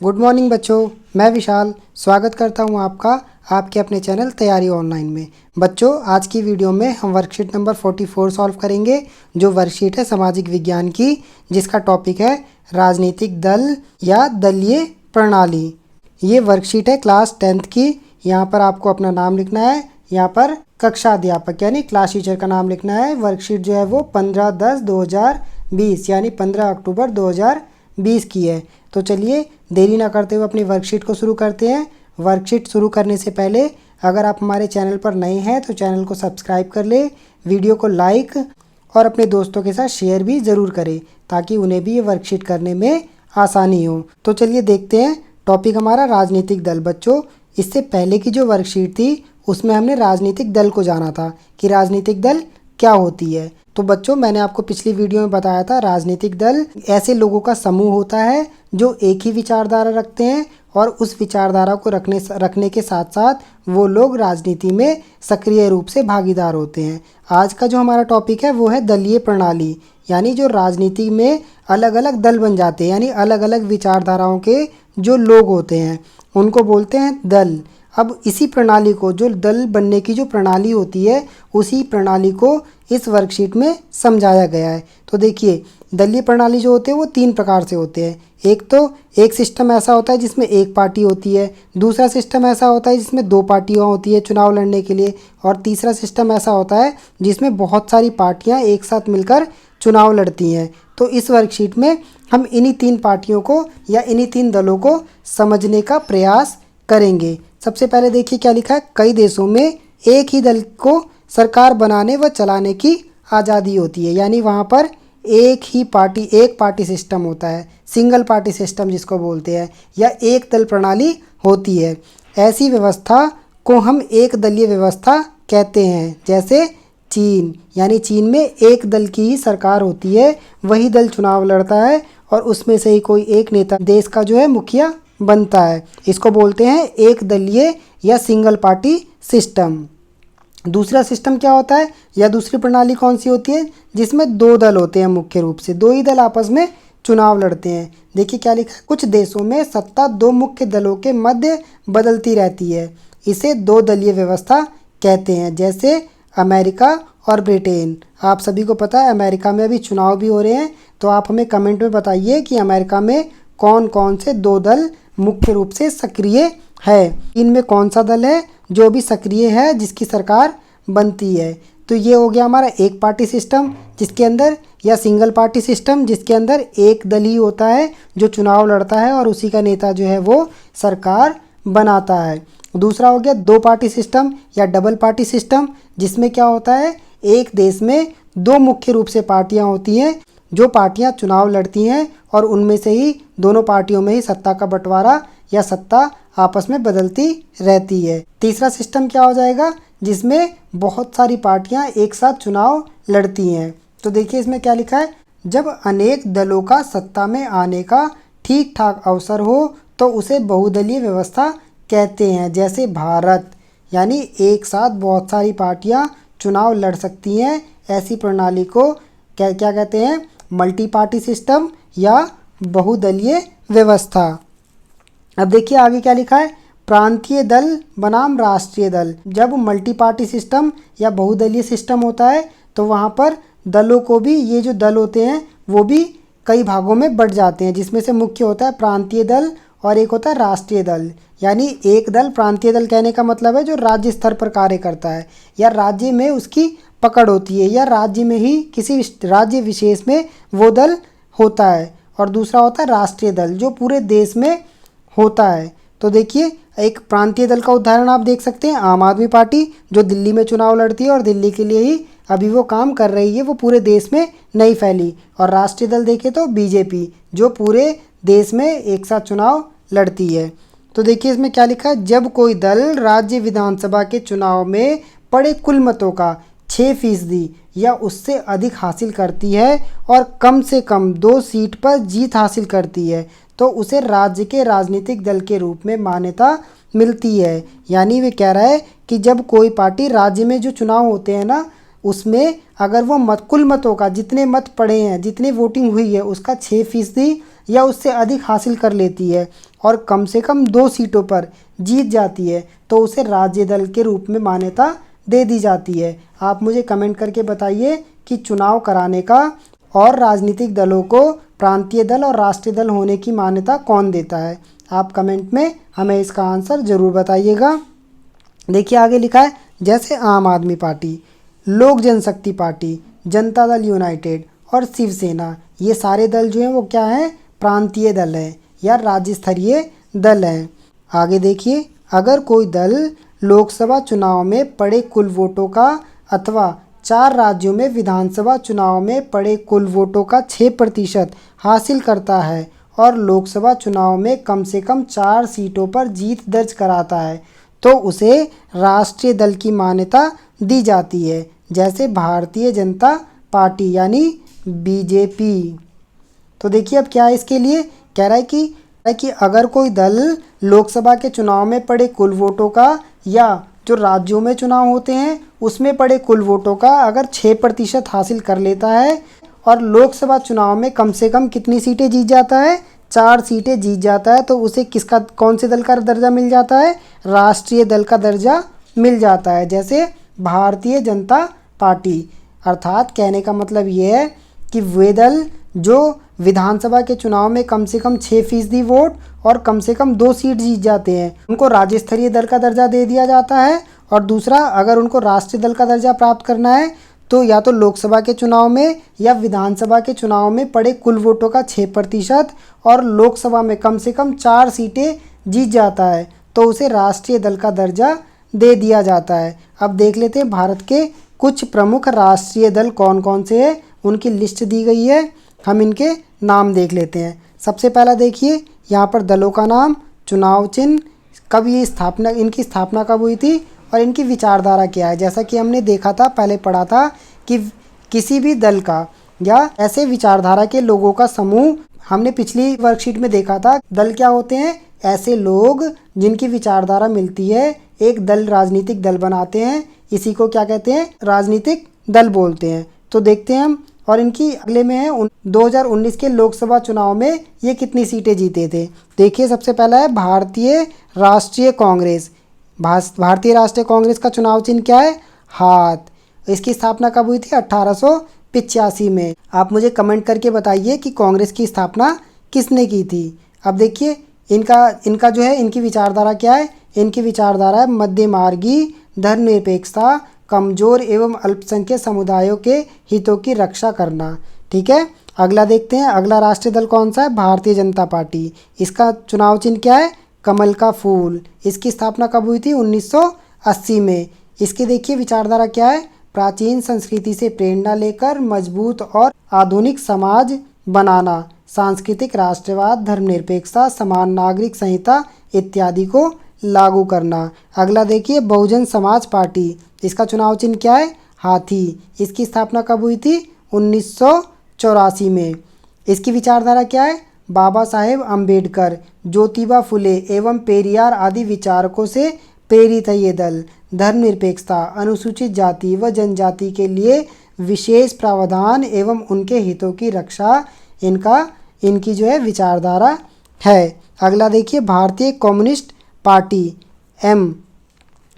Good morning बच्चों, मैं विशाल स्वागत करता हूं आपका आपके अपने चैनल तैयारी ऑनलाइन में। बच्चों, आज की वीडियो में हम वर्कशीट नंबर 44 सॉल्व करेंगे, जो वर्कशीट है सामाजिक विज्ञान की, जिसका टॉपिक है राजनीतिक दल या दलीय प्रणाली। ये वर्कशीट है क्लास 10th की। यहाँ पर आपको अपना नाम लिखना है, यहाँ पर कक्षा अध्यापक यानी क्लास टीचर का नाम लिखना है। वर्कशीट जो है वो 15/10/2020 यानी 15 अक्टूबर 2020 की है। तो चलिए देरी ना करते हुए अपनी वर्कशीट को शुरू करते हैं। वर्कशीट शुरू करने से पहले अगर आप हमारे चैनल पर नए हैं तो चैनल को सब्सक्राइब कर ले, वीडियो को लाइक और अपने दोस्तों के साथ शेयर भी ज़रूर करें ताकि उन्हें भी ये वर्कशीट करने में आसानी हो। तो चलिए देखते हैं। टॉपिक हमारा राजनीतिक दल। बच्चों, इससे पहले की जो वर्कशीट थी उसमें हमने राजनीतिक दल को जाना था कि राजनीतिक दल क्या होती है। तो बच्चों, मैंने आपको पिछली वीडियो में बताया था राजनीतिक दल ऐसे लोगों का समूह होता है जो एक ही विचारधारा रखते हैं और उस विचारधारा को रखने के साथ साथ वो लोग राजनीति में सक्रिय रूप से भागीदार होते हैं। आज का जो हमारा टॉपिक है वो है दलीय प्रणाली, यानी जो राजनीति में अलग अलग दल बन जाते हैं, यानी अलग अलग विचारधाराओं के जो लोग होते हैं उनको बोलते हैं दल। अब इसी प्रणाली को, जो दल बनने की जो प्रणाली होती है, उसी प्रणाली को इस वर्कशीट में समझाया गया है। तो देखिए, दलीय प्रणाली जो होते हैं वो 3 प्रकार से होते हैं। एक सिस्टम ऐसा होता है जिसमें एक पार्टी होती है, दूसरा सिस्टम ऐसा होता है जिसमें 2 पार्टियां होती है चुनाव लड़ने के लिए, और तीसरा सिस्टम ऐसा होता है जिसमें बहुत सारी पार्टियां एक साथ मिलकर चुनाव लड़ती हैं। तो इस वर्कशीट में हम इन्हीं 3 पार्टियों को या इन्हीं 3 दलों को समझने का प्रयास करेंगे। सबसे पहले देखिए क्या लिखा है। कई देशों में एक ही दल को सरकार बनाने व चलाने की आज़ादी होती है, यानी वहाँ पर एक पार्टी सिस्टम होता है, सिंगल पार्टी सिस्टम जिसको बोलते हैं, या एक दल प्रणाली होती है। ऐसी व्यवस्था को हम एक दलीय व्यवस्था कहते हैं। जैसे चीन, यानी चीन में एक दल की ही सरकार होती है, वही दल चुनाव लड़ता है और उसमें से ही कोई एक नेता देश का जो है मुखिया बनता है। इसको बोलते हैं एक दलीय या सिंगल पार्टी सिस्टम। दूसरा सिस्टम क्या होता है या दूसरी प्रणाली कौन सी होती है, जिसमें 2 दल होते हैं। मुख्य रूप से 2 ही दल आपस में चुनाव लड़ते हैं। देखिए क्या लिखा है। कुछ देशों में सत्ता 2 मुख्य दलों के मध्य बदलती रहती है, इसे 2 दलीय व्यवस्था कहते हैं। जैसे अमेरिका और ब्रिटेन। आप सभी को पता है अमेरिका में अभी चुनाव भी हो रहे हैं, तो आप हमें कमेंट में बताइए कि अमेरिका में कौन कौन से 2 दल मुख्य रूप से सक्रिय है। इनमें कौन सा दल है जो भी सक्रिय है, जिसकी सरकार बनती है। तो ये हो गया हमारा एक पार्टी सिस्टम जिसके अंदर, या सिंगल पार्टी सिस्टम जिसके अंदर एक दल ही होता है जो चुनाव लड़ता है और उसी का नेता जो है वो सरकार बनाता है। दूसरा हो गया 2 पार्टी सिस्टम या डबल पार्टी सिस्टम, जिसमें क्या होता है, एक देश में 2 मुख्य रूप से पार्टियां होती हैं जो पार्टियां चुनाव लड़ती हैं और उनमें से ही दोनों पार्टियों में ही सत्ता का बंटवारा या सत्ता आपस में बदलती रहती है। तीसरा सिस्टम क्या हो जाएगा, जिसमें बहुत सारी पार्टियां एक साथ चुनाव लड़ती हैं। तो देखिए इसमें क्या लिखा है। जब अनेक दलों का सत्ता में आने का ठीक ठाक अवसर हो तो उसे बहुदलीय व्यवस्था कहते हैं। जैसे भारत, यानी एक साथ बहुत सारी पार्टियां चुनाव लड़ सकती हैं, ऐसी प्रणाली को क्या कहते हैं, मल्टी पार्टी सिस्टम या बहुदलीय व्यवस्था। अब देखिए आगे क्या लिखा है। प्रांतीय दल बनाम राष्ट्रीय दल। जब मल्टी पार्टी सिस्टम या बहुदलीय सिस्टम होता है तो वहाँ पर दलों को भी, ये जो दल होते हैं वो भी कई भागों में बढ़ जाते हैं, जिसमें से मुख्य होता है प्रांतीय दल और एक होता है राष्ट्रीय दल। यानी एक दल, प्रांतीय दल कहने का मतलब है जो राज्य स्तर पर कार्य करता है या राज्य में उसकी पकड़ होती है, या राज्य में ही किसी राज्य विशेष में वो दल होता है। और दूसरा होता है राष्ट्रीय दल जो पूरे देश में होता है। तो देखिए एक प्रांतीय दल का उदाहरण आप देख सकते हैं, आम आदमी पार्टी जो दिल्ली में चुनाव लड़ती है और दिल्ली के लिए ही अभी वो काम कर रही है, वो पूरे देश में नहीं फैली। और राष्ट्रीय दल देखें तो बीजेपी जो पूरे देश में एक साथ चुनाव लड़ती है। तो देखिए इसमें क्या लिखा है। जब कोई दल राज्य विधानसभा के चुनाव में पड़े कुल मतों का 6% या उससे अधिक हासिल करती है और कम से कम 2 सीट पर जीत हासिल करती है तो उसे राज्य के राजनीतिक दल के रूप में मान्यता मिलती है। यानी वे कह रहा है कि जब कोई पार्टी राज्य में जो चुनाव होते हैं ना, उसमें अगर वो कुल मतों का, जितने मत पड़े हैं, जितनी वोटिंग हुई है उसका 6% या उससे अधिक हासिल कर लेती है और कम से कम 2 सीटों पर जीत जाती है तो उसे राज्य दल के रूप में मान्यता दे दी जाती है। आप मुझे कमेंट करके बताइए कि चुनाव कराने का और राजनीतिक दलों को प्रांतीय दल और राष्ट्रीय दल होने की मान्यता कौन देता है। आप कमेंट में हमें इसका आंसर ज़रूर बताइएगा। देखिए आगे लिखा है, जैसे आम आदमी पार्टी, लोक जनशक्ति पार्टी, जनता दल यूनाइटेड और शिवसेना, ये सारे दल जो हैं वो क्या हैं, प्रांतीय दल हैं या राज्य स्तरीय दल हैं। आगे देखिए, अगर कोई दल लोकसभा चुनाव में पड़े कुल वोटों का अथवा 4 राज्यों में विधानसभा चुनाव में पड़े कुल वोटों का 6% हासिल करता है और लोकसभा चुनाव में कम से कम 4 सीटों पर जीत दर्ज कराता है तो उसे राष्ट्रीय दल की मान्यता दी जाती है, जैसे भारतीय जनता पार्टी यानी बीजेपी। तो देखिए अब क्या है, इसके लिए कह रहा है कि अगर कोई दल लोकसभा के चुनाव में पड़े कुल वोटों का या जो राज्यों में चुनाव होते हैं उसमें पड़े कुल वोटों का अगर 6% हासिल कर लेता है और लोकसभा चुनाव में कम से कम कितनी सीटें जीत जाता है, 4 सीटें जीत जाता है तो उसे किसका, कौन से दल का दर्जा मिल जाता है, राष्ट्रीय दल का दर्जा मिल जाता है, जैसे भारतीय जनता पार्टी। अर्थात कहने का मतलब ये है कि वे दल जो विधानसभा के चुनाव में कम से कम 6% वोट और कम से कम 2 सीट जीत जाते हैं उनको राज्य स्तरीय दल का दर्जा दे दिया जाता है। और दूसरा, अगर उनको राष्ट्रीय दल का दर्जा प्राप्त करना है तो या तो लोकसभा के चुनाव में या विधानसभा के चुनाव में पड़े कुल वोटों का 6% और लोकसभा में कम से कम 4 सीटें जीत जाता है तो उसे राष्ट्रीय दल का दर्जा दे दिया जाता है। अब देख लेते हैं भारत के कुछ प्रमुख राष्ट्रीय दल कौन कौन से हैं, उनकी लिस्ट दी गई है, हम इनके नाम देख लेते हैं। सबसे पहला देखिए यहाँ पर दलों का नाम, चुनाव चिन्ह, कब ये स्थापना, इनकी स्थापना कब हुई थी और इनकी विचारधारा क्या है। जैसा कि हमने देखा था, पहले पढ़ा था कि किसी भी दल का या ऐसे विचारधारा के लोगों का समूह, हमने पिछली वर्कशीट में देखा था, दल क्या होते हैं, ऐसे लोग जिनकी विचारधारा मिलती है एक दल, राजनीतिक दल बनाते हैं, इसी को क्या कहते हैं, राजनीतिक दल बोलते हैं। तो देखते हैं हम, और इनकी अगले में है 2019 के लोकसभा चुनाव में ये कितनी सीटें जीते थे। देखिए सबसे पहला है भारतीय राष्ट्रीय कांग्रेस। भारतीय राष्ट्रीय कांग्रेस का चुनाव चिन्ह क्या है, हाथ। इसकी स्थापना कब हुई थी, 1885 में। आप मुझे कमेंट करके बताइए कि कांग्रेस की स्थापना किसने की थी। अब देखिए इनका जो है, इनकी विचारधारा क्या है, इनकी विचारधारा है मध्यमार्गी, धर्मनिरपेक्षता, कमजोर एवं अल्पसंख्यक समुदायों के हितों की रक्षा करना। ठीक है, अगला देखते हैं, अगला राष्ट्रीय दल कौन सा है, भारतीय जनता पार्टी। इसका चुनाव चिन्ह क्या है, कमल का फूल। इसकी स्थापना कब हुई थी, 1980 में। इसकी देखिए विचारधारा क्या है, प्राचीन संस्कृति से प्रेरणा लेकर मजबूत और आधुनिक समाज बनाना, सांस्कृतिक राष्ट्रवाद, धर्मनिरपेक्षता, समान नागरिक संहिता इत्यादि को लागू करना। अगला देखिए बहुजन समाज पार्टी। इसका चुनाव चिन्ह क्या है, हाथी। इसकी स्थापना कब हुई थी, 1984 में। इसकी विचारधारा क्या है, बाबा साहेब अम्बेडकर, ज्योतिबा फुले एवं पेरियार आदि विचारकों से प्रेरित है ये दल। धर्मनिरपेक्षता, अनुसूचित जाति व जनजाति के लिए विशेष प्रावधान एवं उनके हितों की रक्षा, इनकी जो है विचारधारा है। अगला देखिए भारतीय कम्युनिस्ट पार्टी, एम।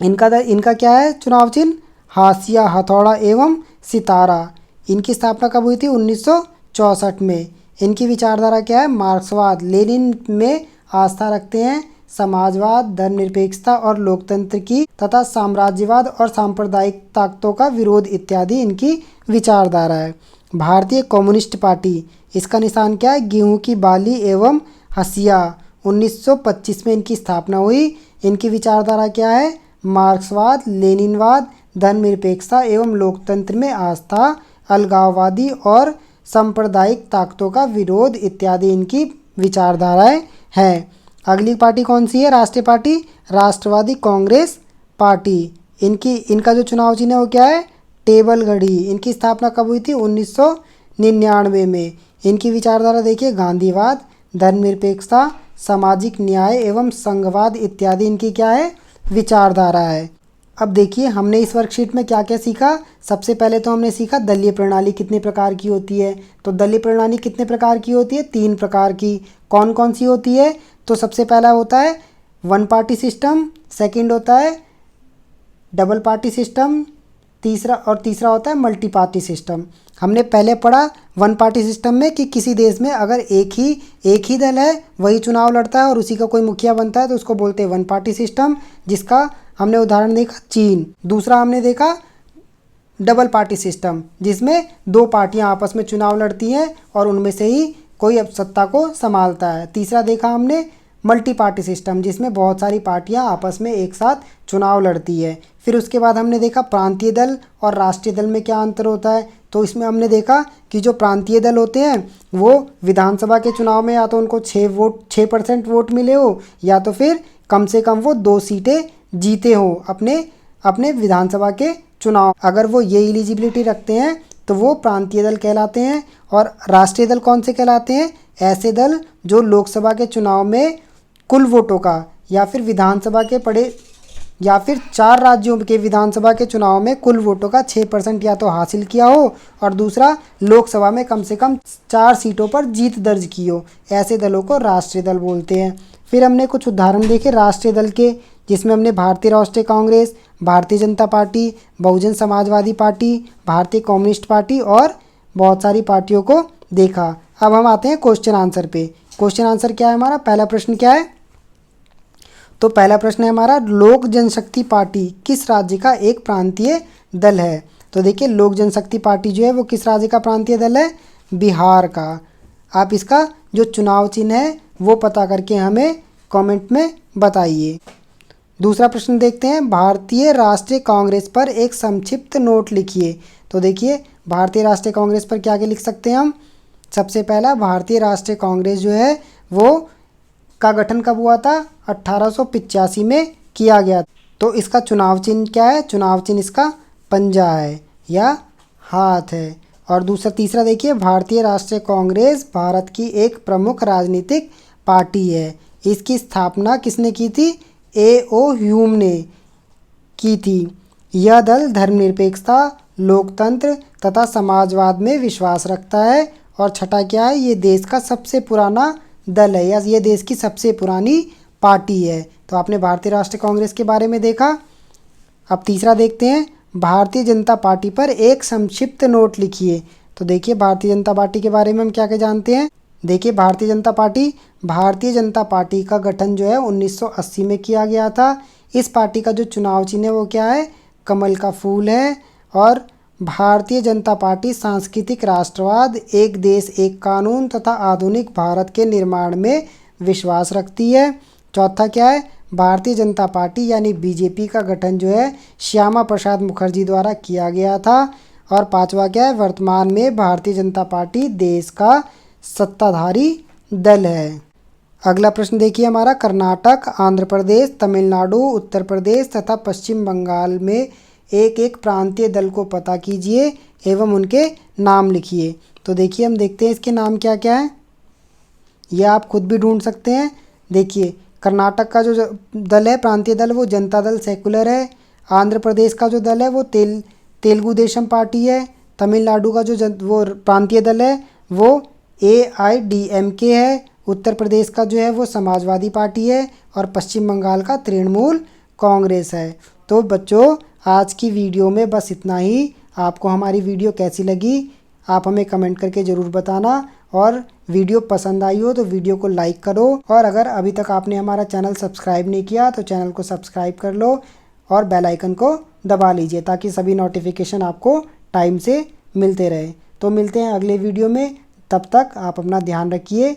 इनका क्या है चुनाव चिन्ह, हाशिया, हथौड़ा एवं सितारा। इनकी स्थापना कब हुई थी, 1964 में। इनकी विचारधारा क्या है, मार्क्सवाद, लेनिन में आस्था रखते हैं, समाजवाद, धर्मनिरपेक्षता और लोकतंत्र की तथा साम्राज्यवाद और सांप्रदायिक ताकतों का विरोध इत्यादि इनकी विचारधारा है। भारतीय कम्युनिस्ट पार्टी, इसका निशान क्या है, गेहूं की बाली एवं हसिया। 1925 में इनकी स्थापना हुई। इनकी विचारधारा क्या है, मार्क्सवाद, लेनिनवाद, धर्मनिरपेक्षता एवं लोकतंत्र में आस्था, अलगाववादी और सांप्रदायिक ताकतों का विरोध इत्यादि इनकी विचारधाराएं हैं। अगली पार्टी कौन सी है, राष्ट्रीय पार्टी, राष्ट्रवादी कांग्रेस पार्टी। इनका जो चुनाव चिन्ह है वो क्या है, टेबल घड़ी। इनकी स्थापना कब हुई थी, 1999 में। इनकी विचारधारा देखिए, गांधीवाद, धर्मनिरपेक्षता, सामाजिक न्याय एवं संघवाद इत्यादि इनकी क्या है, विचारधारा है। अब देखिए हमने इस वर्कशीट में क्या क्या सीखा। सबसे पहले तो हमने सीखा दलीय प्रणाली कितने प्रकार की होती है। तो दलीय प्रणाली कितने प्रकार की होती है, 3 प्रकार की। कौन कौन सी होती है, तो सबसे पहला होता है वन पार्टी सिस्टम, सेकंड होता है डबल पार्टी सिस्टम, तीसरा होता है मल्टी पार्टी सिस्टम। हमने पहले पढ़ा वन पार्टी सिस्टम में कि किसी देश में अगर एक ही दल है वही चुनाव लड़ता है और उसी का कोई मुखिया बनता है तो उसको बोलते हैं वन पार्टी सिस्टम, जिसका हमने उदाहरण देखा चीन। दूसरा हमने देखा डबल पार्टी सिस्टम, जिसमें दो पार्टियां आपस में चुनाव लड़ती हैं और उनमें से ही कोई अब सत्ता को संभालता है। तीसरा देखा हमने मल्टी पार्टी सिस्टम, जिसमें बहुत सारी पार्टियां आपस में एक साथ चुनाव लड़ती है। फिर उसके बाद हमने देखा प्रांतीय दल और राष्ट्रीय दल में क्या अंतर होता है। तो इसमें हमने देखा कि जो प्रांतीय दल होते हैं वो विधानसभा के चुनाव में या तो उनको 6% वोट मिले हो या तो फिर कम से कम वो 2 सीटें जीते हो अपने विधानसभा के चुनाव। अगर वो ये एलिजिबिलिटी रखते हैं तो वो प्रांतीय दल कहलाते हैं। और राष्ट्रीय दल कौन से कहलाते हैं? ऐसे दल जो लोकसभा के चुनाव में कुल वोटों का या फिर विधानसभा के पड़े या फिर 4 राज्यों के विधानसभा के चुनाव में कुल वोटों का 6% या तो हासिल किया हो और दूसरा लोकसभा में कम से कम 4 सीटों पर जीत दर्ज की हो। ऐसे दलों को राष्ट्रीय दल बोलते हैं। फिर हमने कुछ उदाहरण देखे राष्ट्रीय दल के, जिसमें हमने भारतीय राष्ट्रीय कांग्रेस, भारतीय जनता पार्टी, बहुजन समाजवादी पार्टी, भारतीय कम्युनिस्ट पार्टी और बहुत सारी पार्टियों को देखा। अब हम आते हैं क्वेश्चन आंसर पे। क्वेश्चन आंसर क्या है हमारा? पहला प्रश्न क्या है? तो पहला प्रश्न है हमारा, लोक जनशक्ति पार्टी किस राज्य का एक प्रांतीय दल है? तो देखिए लोक जनशक्ति पार्टी जो है वो किस राज्य का प्रांतीय दल है? बिहार का। आप इसका जो चुनाव चिन्ह है वो पता करके हमें कमेंट में बताइए। दूसरा प्रश्न देखते हैं, भारतीय राष्ट्रीय कांग्रेस पर एक संक्षिप्त नोट लिखिए। तो देखिए भारतीय राष्ट्रीय कांग्रेस पर क्या क्या लिख सकते हैं हम? सबसे पहला, भारतीय राष्ट्रीय कांग्रेस जो है वो का गठन कब हुआ था? 1885 में किया गया। तो इसका चुनाव चिन्ह क्या है? चुनाव चिन्ह इसका पंजा है या हाथ है। और तीसरा देखिए, भारतीय राष्ट्रीय कांग्रेस भारत की एक प्रमुख राजनीतिक पार्टी है। इसकी स्थापना किसने की थी? A.O. ह्यूम ने की थी। यह दल धर्मनिरपेक्षता, लोकतंत्र तथा समाजवाद में विश्वास रखता है। और छठा क्या है? ये देश का सबसे पुराना दल है या ये देश की सबसे पुरानी पार्टी है। तो आपने भारतीय राष्ट्रीय कांग्रेस के बारे में देखा। अब तीसरा देखते हैं, भारतीय जनता पार्टी पर एक संक्षिप्त नोट लिखिए। तो देखिए भारतीय जनता पार्टी के बारे में हम क्या क्या जानते हैं। देखिए भारतीय जनता पार्टी का गठन जो है 1980 में किया गया था। इस पार्टी का जो चुनाव चिन्ह है वो क्या है? कमल का फूल है। और भारतीय जनता पार्टी सांस्कृतिक राष्ट्रवाद, एक देश एक कानून तथा आधुनिक भारत के निर्माण में विश्वास रखती है। चौथा क्या है? भारतीय जनता पार्टी यानी बीजेपी का गठन जो है श्यामा प्रसाद मुखर्जी द्वारा किया गया था। और पांचवा क्या है? वर्तमान में भारतीय जनता पार्टी देश का सत्ताधारी दल है। अगला प्रश्न देखिए हमारा, कर्नाटक, आंध्र प्रदेश, तमिलनाडु, उत्तर प्रदेश तथा पश्चिम बंगाल में एक एक प्रांतीय दल को पता कीजिए एवं उनके नाम लिखिए। तो देखिए हम देखते हैं इसके नाम क्या क्या है। यह आप खुद भी ढूंढ सकते हैं। देखिए कर्नाटक का जो दल है प्रांतीय दल वो जनता दल सेकुलर है। आंध्र प्रदेश का जो दल है वो तेलुगु देशम पार्टी है। तमिलनाडु का जो वो प्रांतीय दल है वो AIDMK है। उत्तर प्रदेश का जो है वो समाजवादी पार्टी है। और पश्चिम बंगाल का तृणमूल कांग्रेस है। तो बच्चों आज की वीडियो में बस इतना ही। आपको हमारी वीडियो कैसी लगी आप हमें कमेंट करके ज़रूर बताना। और वीडियो पसंद आई हो तो वीडियो को लाइक करो। और अगर अभी तक आपने हमारा चैनल सब्सक्राइब नहीं किया तो चैनल को सब्सक्राइब कर लो और बेल आइकन को दबा लीजिए ताकि सभी नोटिफिकेशन आपको टाइम से मिलते रहे। तो मिलते हैं अगले वीडियो में, तब तक आप अपना ध्यान रखिए।